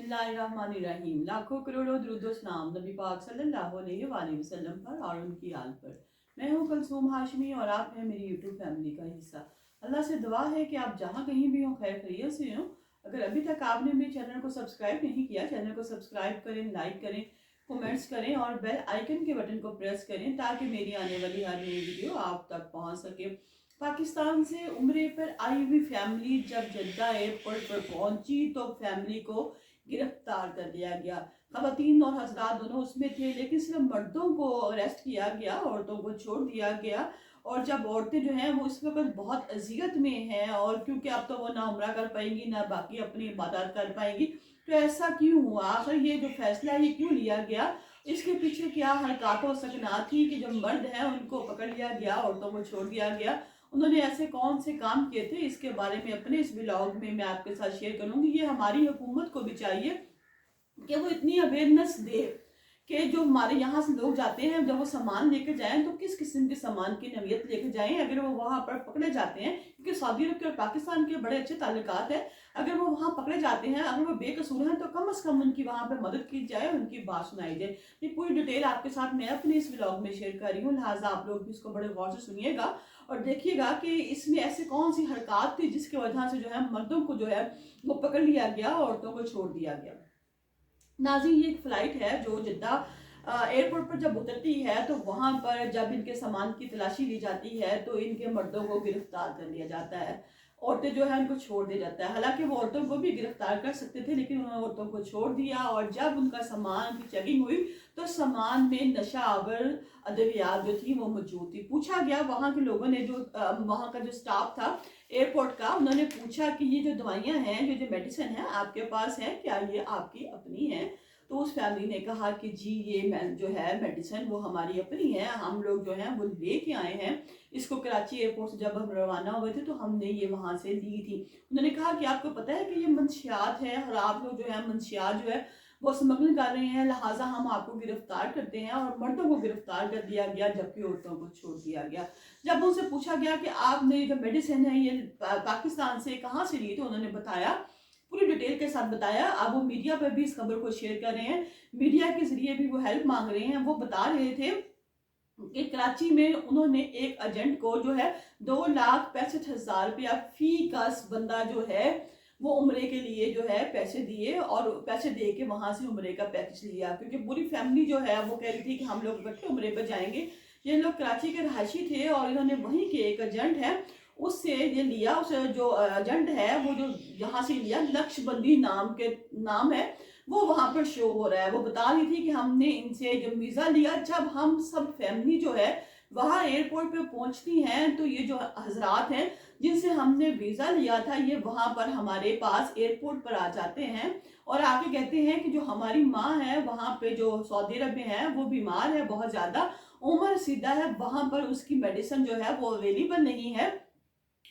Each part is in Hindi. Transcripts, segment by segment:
बिस्मिल्लाहिर्रहमानिर्रहीम। लाखों करोड़ों दुरूद सलाम नबी पाक सल्लल्लाहु अलैहि वसल्लम पर और उनकी आल पर। मैं हूँ कुलसूम हाशमी और आप हैं मेरी यूट्यूब फैमिली का हिस्सा। अल्लाह से दुआ है कि आप जहाँ कहीं भी हो खैर खैरियत से हो। अगर अभी तक आपने मेरे चैनल को सब्सक्राइब नहीं किया, चैनल को सब्सक्राइब करें, लाइक करें, कमेंट्स करें और बेल आइकन के बटन को प्रेस करें ताकि मेरी आने वाली हर नई वीडियो आप तक पहुँच सके। पाकिस्तान से उम्रे पर आई हुई फैमिली जब जद्दा एयरपोर्ट पर पहुंची तो फैमिली को गिरफ्तार कर लिया गया। खवातीन और हजरात दोनों उसमें थे, लेकिन सिर्फ मर्दों को अरेस्ट किया गया, औरतों को छोड़ दिया गया। और जब औरतें जो हैं वो इस वक्त बहुत अजियत में हैं, और क्योंकि अब तो वो ना उम्रा कर पाएंगी ना बाकी अपनी इबादत कर पाएंगी। तो ऐसा क्यों हुआ, आखिर ये जो फैसला ये क्यों लिया गया, इसके पीछे क्या हरकत हो सकना थी कि जो मर्द हैं उनको पकड़ लिया गया, औरतों को छोड़ दिया गया। उन्होंने ऐसे कौन से काम किए थे, इसके बारे में अपने इस ब्लॉग में मैं आपके साथ शेयर करूंगी। ये हमारी हुकूमत को भी चाहिए कि वो इतनी अवेयरनेस दे कि जो हमारे यहाँ से लोग जाते हैं जब वो सामान लेकर जाएं तो किस किस्म के सामान की नवियत लेकर जाएं। अगर वो वहाँ पर पकड़े जाते हैं, क्योंकि सऊदी अरब के और पाकिस्तान के बड़े अच्छे ताल्लुकात हैं, अगर वो वहाँ पकड़े जाते हैं, अगर वो बेकसूर हैं तो कम से कम उनकी वहाँ पर मदद की जाए, उनकी बात सुनाई जाए। ये पूरी डिटेल आपके साथ मैं अपने इस ब्लॉग में शेयर कर रही हूँ, लिहाजा आप लोग भी इसको बड़े गौर से सुनिएगा और देखिएगा कि इसमें ऐसे कौन सी हरकत थी जिसकी वजह से जो है मर्दों को जो है वो पकड़ लिया गया, औरतों को छोड़ दिया गया। नाज़रीन, ये एक फ़्लाइट है जो जिद्दा एयरपोर्ट पर जब उतरती है तो वहाँ पर जब इनके सामान की तलाशी ली जाती है तो इनके मर्दों को गिरफ्तार कर लिया जाता है, औरतें जो है उनको छोड़ दिया जाता है। हालांकि वो औरतों को भी गिरफ्तार कर सकते थे, लेकिन उन्होंने औरतों को छोड़ दिया। और जब उनका सामान की चेकिंग हुई तो सामान में नशा आवर अद्वियात जो थी वो मौजूद थी। पूछा गया वहाँ के लोगों ने, जो वहाँ का जो स्टाफ था एयरपोर्ट का, उन्होंने पूछा कि ये जो दवाइयाँ हैं, जो मेडिसिन है आपके पास है, क्या ये आपकी अपनी है? तो उस फैमिली ने कहा कि जी ये जो है मेडिसिन वो हमारी अपनी है, हम लोग जो है वो लेके आए हैं इसको। कराची एयरपोर्ट से जब हम रवाना हुए थे तो हमने ये वहाँ से ली थी। उन्होंने कहा कि आपको पता है कि ये मंशियात है और आप लोग जो है मंशियात जो है वो स्मगलिंग कर रहे हैं, लिहाजा हम आपको गिरफ्तार करते हैं। और मर्दों को गिरफ्तार कर दिया गया जबकि औरतों को छोड़ दिया गया। जब उनसे पूछा गया कि आपने जो मेडिसिन है ये पाकिस्तान से कहाँ से ली, तो उन्होंने बताया, पूरी डिटेल के साथ बताया। अब वो मीडिया पर भी इस खबर को शेयर कर रहे हैं, मीडिया के जरिए भी वो हेल्प मांग रहे हैं। वो बता रहे थे कि कराची में उन्होंने एक एजेंट को जो है 2,65,000 रुपया फी का बंदा जो है वो उम्रे के लिए जो है पैसे दिए और पैसे दे के वहां से उम्रे का पैकेज लिया, क्योंकि पूरी फैमिली जो है वो कह रही थी कि हम लोग इकट्ठे उम्रे पर जाएंगे। ये लोग कराची के रहायशी थे और इन्होंने वहीं के एक एजेंट है उससे ये लिया। उस जो एजेंट है वो जो यहाँ से लिया, नक्शबंदी नाम है, वो वहां पर शो हो रहा है। वो बता रही थी कि हमने इनसे जब वीजा लिया, जब हम सब फैमिली जो है वहां एयरपोर्ट पे पहुंचती हैं तो ये जो हजरात हैं जिनसे हमने वीजा लिया था ये वहां पर हमारे पास एयरपोर्ट पर आ जाते हैं और आके कहते हैं कि जो हमारी माँ है वहां पे जो सऊदी अरब में है वो बीमार है, बहुत ज्यादा उम्र सीधा है, वहां पर उसकी मेडिसिन जो है वो अवेलेबल नहीं है,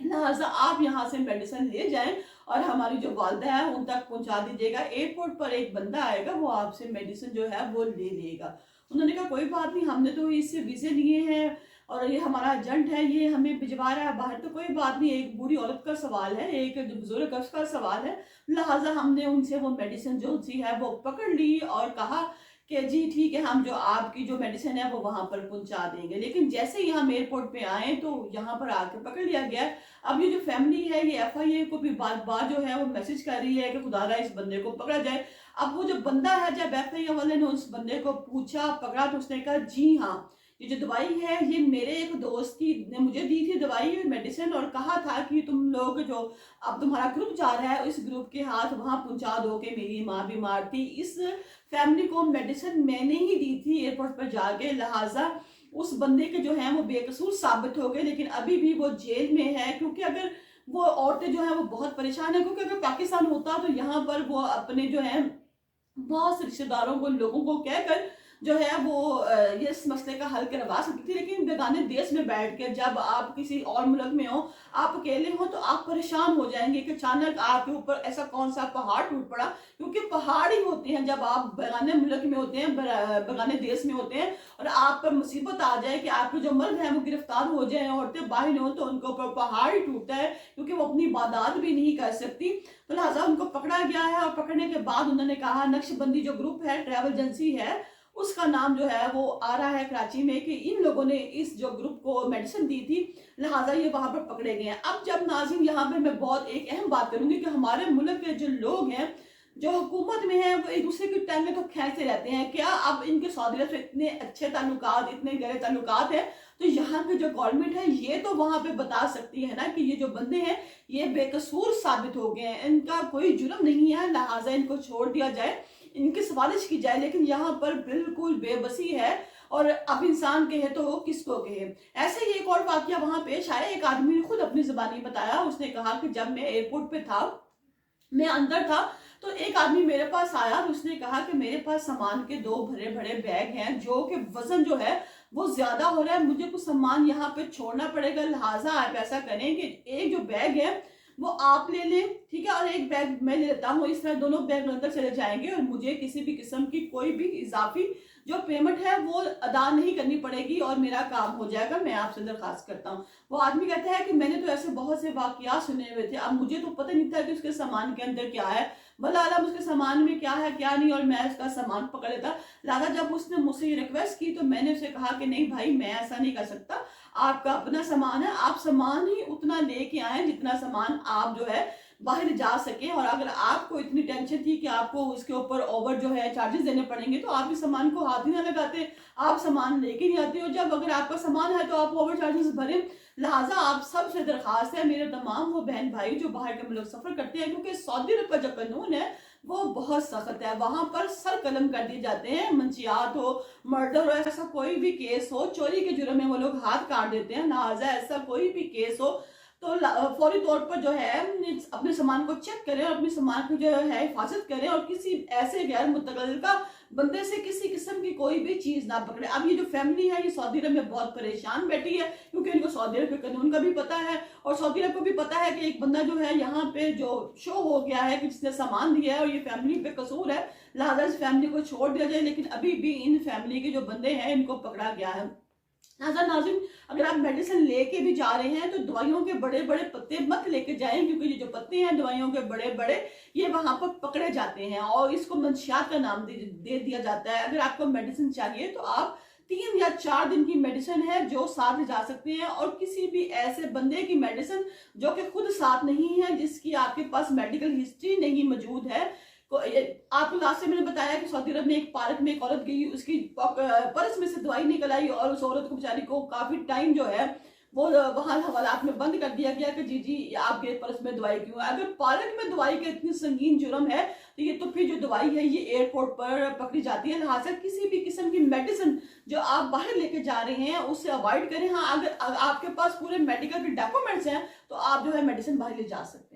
लिहाजा आप यहाँ से मेडिसिन ले जाएं और हमारी जो वालदा है उन तक पहुंचा दीजिएगा। एयरपोर्ट पर एक बंदा आएगा, वो आपसे मेडिसिन जो है वो ले लेगा। उन्होंने कहा कोई बात नहीं, हमने तो इससे वीजे लिए हैं और ये हमारा एजेंट है, ये हमें भिजवा रहा है बाहर, तो कोई बात नहीं, एक बूढ़ी औरत का सवाल है, एक बुजुर्ग का सवाल है, लिहाजा हमने उनसे वो मेडिसिन जो सी है वो पकड़ ली और कहा कि जी ठीक है, हम जो आपकी जो मेडिसिन है वो वहां पर पहुंचा देंगे। लेकिन जैसे ही हम एयरपोर्ट पे आए तो यहाँ पर आकर पकड़ लिया गया। अब ये जो फैमिली है ये एफआईए को भी बार बार जो है वो मैसेज कर रही है कि खुदारा इस बंदे को पकड़ा जाए। अब वो जो बंदा है, जब एफआईए वाले ने उस बंदे को पूछा पकड़ा तो उसने कहा जी हाँ, ये जो दवाई है ये मेरे एक दोस्त की ने मुझे दी थी दवाई मेडिसिन, और कहा था कि तुम लोग जो अब तुम्हारा ग्रुप जा रहा है इस ग्रुप के हाथ वहां पहुंचा दो कि मेरी माँ बीमार थी, इस फैमिली को मेडिसिन मैंने ही दी थी एयरपोर्ट पर जाके, लिहाजा उस बंदे के जो है वो बेकसूर साबित हो गए। लेकिन अभी भी वो जेल में है, क्योंकि अगर वो औरतें जो है वो बहुत परेशान है, क्योंकि अगर पाकिस्तान होता तो यहाँ पर वो अपने जो है बहुत से रिश्तेदारों को, लोगों को कहकर जो है वो ये इस मसले का हल करवा सकती थी। लेकिन बेगाने देश में बैठ के जब आप किसी और मुल्क में हो, आप अकेले हो, तो आप परेशान हो जाएंगे कि अचानक आपके ऊपर ऐसा कौन सा पहाड़ टूट पड़ा। क्योंकि पहाड़ ही होते हैं जब आप बेगाने मुल्क में होते हैं, बेगाने देश में होते हैं, और आप पर मुसीबत आ जाए कि आपके जो मर्द हैं वो गिरफ्तार हो जाए, औरतें बाहर हो, तो उनके ऊपर पहाड़ ही टूटता है, क्योंकि वो अपनी इबादत भी नहीं कर सकती। तो लिहाजा उनको पकड़ा गया है, और पकड़ने के बाद उन्होंने कहा, नक्शबंदी जो ग्रुप है, ट्रैवल एजेंसी है, उसका नाम जो है वो आ रहा है कराची में, कि इन लोगों ने इस जो ग्रुप को मेडिसिन दी थी, लिहाजा ये वहां पर पकड़े गए हैं। अब जब नाज़रीन यहाँ पे मैं बहुत एक अहम बात करूंगी कि हमारे मुल्क के जो लोग हैं, जो हुकूमत में है, वो एक दूसरे की टांगें तो खींचते रहते हैं। क्या अब इनके सऊदी अरब से इतने अच्छे ताल्लुकात, इतने गहरे ताल्लुकात है, तो यहाँ पे जो गवर्नमेंट है ये तो वहां पे बता सकती है ना कि ये जो बंदे हैं ये बेकसूर साबित हो गए हैं, इनका कोई जुर्म नहीं है, लिहाजा इनको छोड़ दिया जाए, इनकी सवालिश की जाए। लेकिन यहाँ पर बिल्कुल बेबसी है, और अब इंसान कहे तो किसको कहे। ऐसे ही एक और वाकया वहां पेश आया। एक आदमी ने खुद अपनी जुबानी बताया, उसने कहा कि जब मैं एयरपोर्ट पे था, मैं अंदर था, तो एक आदमी मेरे पास आया और उसने कहा कि मेरे पास सामान के 2 भरे भरे बैग हैं, जो कि वजन जो है वो ज्यादा हो रहा है, मुझे कुछ सामान यहाँ पे छोड़ना पड़ेगा, लिहाजा आप ऐसा करें कि एक जो बैग है वो आप ले लें, ठीक है, और एक बैग मैं ले लेता हूँ। इस तरह दोनों बैग अंदर चले जाएंगे और मुझे किसी भी किस्म की कोई भी इजाफी जो पेमेंट है वो अदा नहीं करनी पड़ेगी, और मेरा काम हो जाएगा, मैं आपसे दरखास्त करता हूँ। वो आदमी कहता है कि मैंने तो ऐसे बहुत से वाकयात सुने हुए थे, अब मुझे तो पता नहीं था कि उसके सामान के अंदर क्या है, भला आलम उसके सामान में क्या है क्या नहीं, और मैं उसका सामान पकड़ लेता। लिहाजा जब उसने मुझसे ये रिक्वेस्ट की, तो मैंने उसे कहा कि नहीं भाई, मैं ऐसा नहीं कर सकता, आपका अपना सामान है, आप सामान ही उतना लेके आए जितना सामान आप जो है बाहर जा सके। और अगर आपको इतनी टेंशन थी कि आपको उसके ऊपर ओवर जो है चार्जेस देने पड़ेंगे, तो आप इस सामान को हाथ ही ना लगाते, आप सामान लेके नहीं आते हो। जब अगर आपका सामान है तो आप ओवर चार्जेस भरें। लिहाजा आप सबसे दरखास्त है, मेरे तमाम वो बहन भाई जो बाहर के मुल्क सफर करते हैं, क्योंकि सऊदी अरब का जो कानून है वो बहुत सख्त है, वहां पर सर कलम कर दिए जाते हैं। मंशियात हो, मर्डर हो, ऐसा कोई भी केस हो, चोरी के जुर्म में वो लोग हाथ काट देते हैं। लिहाजा ऐसा कोई भी केस हो तो फौरी तौर पर जो है अपने सामान को चेक करें, और अपने सामान की जो है हिफाजत करें, और किसी ऐसे गैर मुतल्लिका बंदे से किसी किस्म की कोई भी चीज ना पकड़े। अब ये जो फैमिली है ये सऊदी अरब में बहुत परेशान बैठी है, क्योंकि इनको सऊदी अरब के कानून का भी पता है, और सऊदी अरब को भी पता है कि एक बंदा जो है यहाँ पे जो शो हो गया है कि जिसने सामान दिया है और ये फैमिली पे कसूर है, लिहाजा इस फैमिली को छोड़ दिया जाए। लेकिन अभी भी इन फैमिली के जो बंदे हैं इनको पकड़ा गया है। नाज़रीन, अगर आप मेडिसिन लेके भी जा रहे हैं तो दवाइयों के बड़े बड़े पत्ते मत लेके जाएं, क्योंकि ये जो पत्ते हैं दवाइयों के बड़े बड़े, ये वहां पर पकड़े जाते हैं और इसको मंशियात का नाम दे दिया जाता है। अगर आपको मेडिसिन चाहिए तो आप 3 या 4 दिन की मेडिसिन है जो साथ ले जा सकते हैं, और किसी भी ऐसे बंदे की मेडिसिन जो कि खुद साथ नहीं है, जिसकी आपके पास मेडिकल हिस्ट्री नहीं मौजूद है। आपको लास्ट से मैंने बताया कि सऊदी अरब में एक पार्क में एक औरत गई, उसकी पर्स में से दवाई निकल आई, और उस औरत को बेचारी को काफी टाइम जो है वो वहां हवालात में बंद कर दिया गया कि जी जी आपके पर्स में दवाई क्यों है। अगर पार्क में दवाई का इतनी संगीन जुर्म है, तो ये तो फिर जो दवाई है ये एयरपोर्ट पर पकड़ी जाती है। लिहाजा किसी भी किस्म की मेडिसिन जो आप बाहर लेके जा रहे हैं उससे अवॉइड करें। हाँ, अगर आपके पास पूरे मेडिकल के डॉक्यूमेंट्स हैं तो आप जो है मेडिसिन बाहर ले जा सकते हैं।